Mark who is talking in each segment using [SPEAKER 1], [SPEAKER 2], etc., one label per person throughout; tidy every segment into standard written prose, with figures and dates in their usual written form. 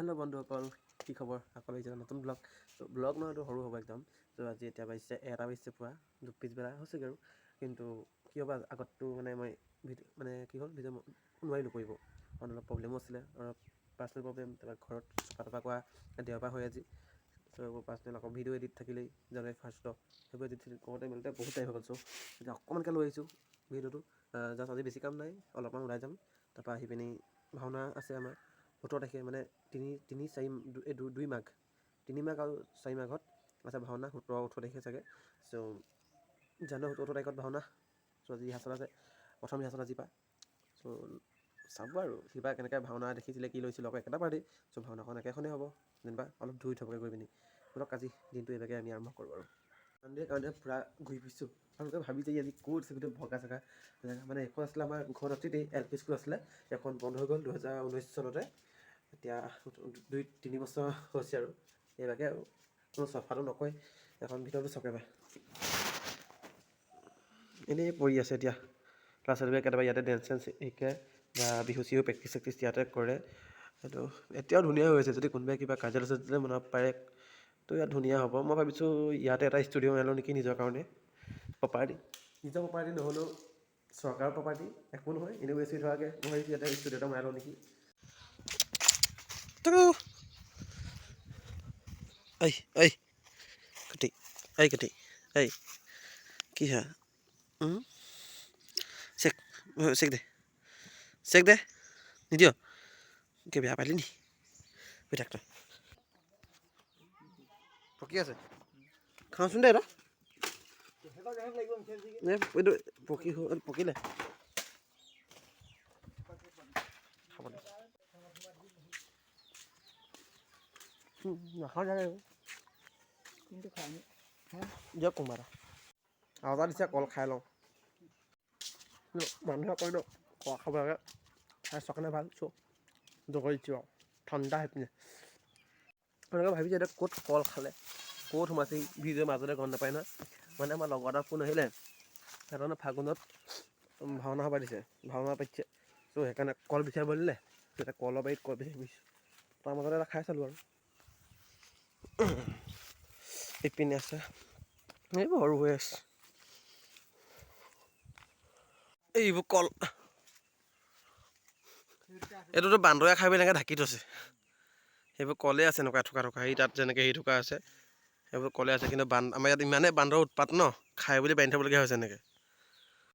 [SPEAKER 1] Hello' বন্ধুসকল, কি খবৰ? আকৌ আহিছে নতুন ব্লগ নহয়, এইটো সৰু হ'ব একদম। ত' আজি এতিয়া বাজিছে 1টা বাজিছে পুৱা, পিছবেলা হৈছেগৈ আৰু। কিন্তু কি হ'ব, আগততো মই ভিডিঅ' নোৱাৰিলোঁ কৰিব, কাৰণ অলপ প্ৰব্লেমো আছিলে, অলপ পাৰ্চনেল প্ৰব্লেম। তাৰপৰা ঘৰত চফা কৰা দেওবাৰ হয় আজি। চ' এইবোৰ পাৰ্চনেল আকৌ ভিডিঅ' এডিট থাকিলেই জানুৱাৰী 1st, সেইবোৰ এডিট কৰোঁতে মেলোতে বহুত টাইম হৈ গ'ল। চ' এতিয়া অকণমানকৈ লৈ আহিছোঁ ভিডিঅ'টো। জাষ্ট আজি বেছি কাম নাই, অলপমান ওলাই যাম। তাৰপৰা আহি পিনি ভাওনা আছে আমাৰ 18 তাৰিখে, মানে 2 মাঘ আৰু 4 মাঘত আছে ভাওনা, 17-18 তাৰিখে চাগে। চ' জানুৱাৰী 18 তাৰিখত ভাওনা। চ' আজি ৰিহাৰ্চেল আছে, প্ৰথম ৰিহাৰ্চেল আজিৰ পৰা। চ' চাব আৰু কিবা কেনেকৈ ভাওনা দেখিছিলে, কি লৈছিলোঁ, আকৌ একেটা পাৰ্টি। চ' ভাওনাখন একেখনেই হ'ব যেনিবা, অলপ ধুই থপকৈ গৈ পিনি। ধৰক আজি দিনটো এইভাগে আমি আৰম্ভ কৰোঁ আৰু কাৰণে পূৰা ঘূৰি ফুৰিছোঁ। আপোনালোকে ভাবিছে আজি ক'ত আছে গোটেই ভগা চগা জেগা। মানে এখন আছিলে আমাৰ ঘৰত অতীতেই LP স্কুল আছিলে, এখন বন্ধ হৈ গ'ল 2019 চনতে। এতিয়া 2-3 বছৰ হৈছে আৰু এইভাগে আৰু কোনো চফাটো নকয়। এখন ভিতৰতো চকে পায়, এনেই পৰি আছে। এতিয়া ল'ৰা ছোৱালীবোৰে কেতিয়াবা ইয়াতে ডেন্স চেন্স শিকে বা বিহু চিহু প্ৰেক্টিচ চেক্টিচ ইয়াতে কৰে। সেইটো এতিয়াও ধুনীয়া হৈ আছে। যদি কোনোবাই কিবা কাৰ্যালয় বনাব পাৰে তো ইয়াত ধুনীয়া হ'ব। মই ভাবিছোঁ ইয়াতে এটা ষ্টুডিঅ' বনাই লওঁ নেকি নিজৰ কাৰণে। প্ৰপাৰ্টি, নিজৰ প্ৰপাৰ্টি নহ'লেও চৰকাৰৰ প্ৰপাৰ্টি, একো নহয়, এনেও বেছি ধৰাকৈ মই ভাবিছোঁ ইয়াতে ষ্টুডিঅ' এটা বনাই লওঁ নেকি। কি হা চেক দে নিদিয় কি বেয়া পালি নি? তই পকি আছে, খাওঁচোন দে এটা। এইটো পকিলে খাব দে। নাখাওঁ জাগে দিয়ক কোনোবা এটা। আৰু এটা দিছে, কল খাই লওঁ। মানুহে কয় ন কল খাব লাগে, স্বাস্থ্যৰ কাৰণে ভাল। চ' জগৰি দিছোঁ আৰু ঠাণ্ডা সেইপিনে। আপোনালোকে ভাবিছে এতিয়া ক'ত কল খালে, ক'ত সোমাইছে ভিডিঅ'ৰ মাজতে গম নাপায় নহয়। মানে আমাৰ লগৰ এটা ফোন আহিলে, সিহঁতৰ ফাগুনত ভাওনা হ'ব দিছে, ভাওনা পাতিছে। চ' সেইকাৰণে কল বিচাৰিব দিলে, তেতিয়া কলৰ বাৰীত কল বিচাৰি ফুৰিছোঁ। তাৰ মাজতে এটা খাই চালোঁ আৰু ইপিনে আছে, এইবোৰ সৰু হৈ আছে। এইবোৰ কল, এইটোতো বান্দৰে খাই এনেকৈ ঢাকি থৈছে। সেইবোৰ কলেই আছে এনেকুৱা থকা সেই তাত যেনেকৈ হেৰি থকা আছে, সেইবোৰ কলে আছে। কিন্তু আমাৰ ইয়াত ইমানেই বান্দৰৰ উৎপাত ন, খাই বুলি বান্ধি থ'বলগীয়া হৈছে এনেকৈ।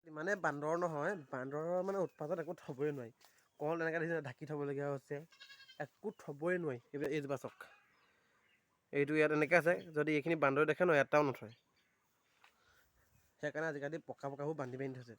[SPEAKER 1] ইমানেই বান্দৰ নহয়, বান্দৰৰ মানে উৎপাতত একো থ'বই নোৱাৰি। কল এনেকৈ ঢাকি থ'বলগীয়া হৈছে, একো থ'বই নোৱাৰি। এইজোপা চাওক, এইটো ইয়াত এনেকৈ আছে। যদি এইখিনি বান্দৰে দেখে ন, এটাও নথয়। সেইকাৰণে আজিকালি পকাবোৰ বান্ধি থৈছে।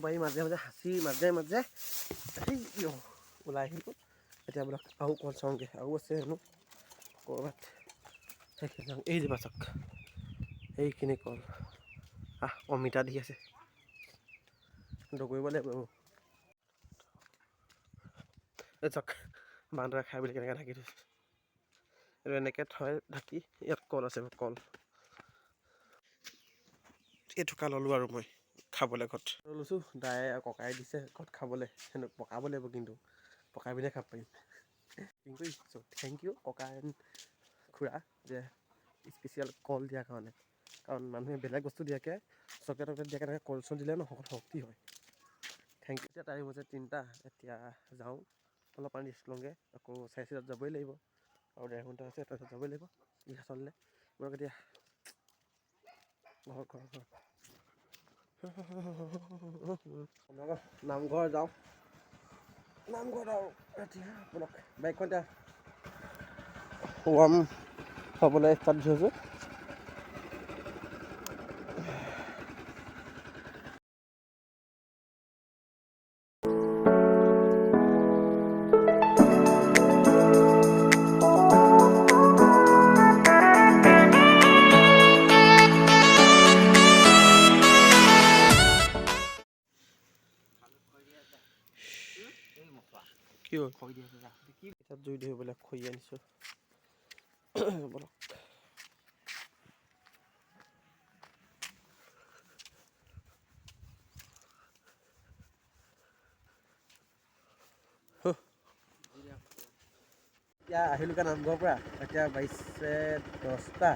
[SPEAKER 1] বাৰী মাজে মাজে সাঁচি মাজে ওলাই আহিলোঁ। এতিয়া বোলে আৰু কল চাওঁগৈ, আৰু আছে হেনো ক'ৰবাত। সেইখিনি চাওঁ, এইজোপা চাওক, এইখিনি কল অমিতা দি আছে। দগৰিব লাগিব। এই চাওক, বান্দৰে খাই বুলি কেনেকৈ ঢাকি থৈছে। এইটো এনেকৈ থয় ঢাকি, ইয়াত কল আছে, কল এথোকা ল'লোঁ আৰু মই খাবলৈ ঘৰত লৈছোঁ। দাই আৰু ককাই দিছে ঘৰত খাবলৈ, পকাব লাগিব, কিন্তু পকাই পিনে খাব পাৰিম। থেংক ইউ ককা এণ্ড খুৰা, যে স্পেচিয়েল কল দিয়াৰ কাৰণে। কাৰণ মানুহে বেলেগ বস্তু দিয়াকৈ চকলেট দিয়াকৈ এনেকৈ কল চল দিলে ন শক্তি হয়। Thank U. এতিয়া টাইম হৈছে 3টা। এতিয়া যাওঁ, অলপমান ৰেষ্ট লওঁগৈ। আকৌ 4:30 যাবই লাগিব, আৰু 1.5 ঘণ্টা আছে, তাৰপিছত যাবই লাগিব ৰিহাৰ্চেললৈ। মই এতিয়া নামঘৰ যাওঁ, নামঘৰত আৰু এতিয়া আপোনাক বাইকখন এতিয়া ৱাৰ্ম হ'বলৈ ষ্টাৰ্ট দিছোঁ। কি হ'ল তাত জুই ধৰিবলৈ খৰি আনিছোঁ বলক এতিয়া আহিলোঁ কা নামঘৰৰ পৰা এতিয়া বাজিছে 10টা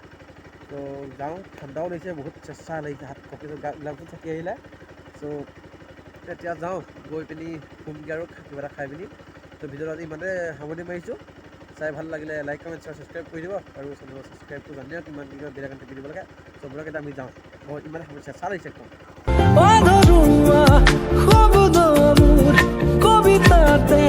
[SPEAKER 1] তো যাওঁ ঠাণ্ডাও লাগিছে বহুত চেঁচা লাগিছে হাত কঁপিছোঁ গ্লাভটো থাকি আহিলে চ' এতিয়া যাওঁ গৈ পিনি শুমগৈ আৰু কিবা এটা খাই পিনি তো ভিডিঅ'টো আজি ইমানে সামৰণি মাৰিছোঁ চাই ভাল লাগিলে লাইক কমেণ্ট শ্বেয়াৰ ছাবস্ক্ৰাইব কৰি দিব আৰু চেনেলৰ ছাবস্ক্ৰাইবটো জানে কিমান কিমান বেলেগ টিপি দিব লাগে চ' বোলক এতিয়া আমি যাওঁ বহুত ইমানে চেঁচা লাগিছে একদম
[SPEAKER 2] কবিতাতে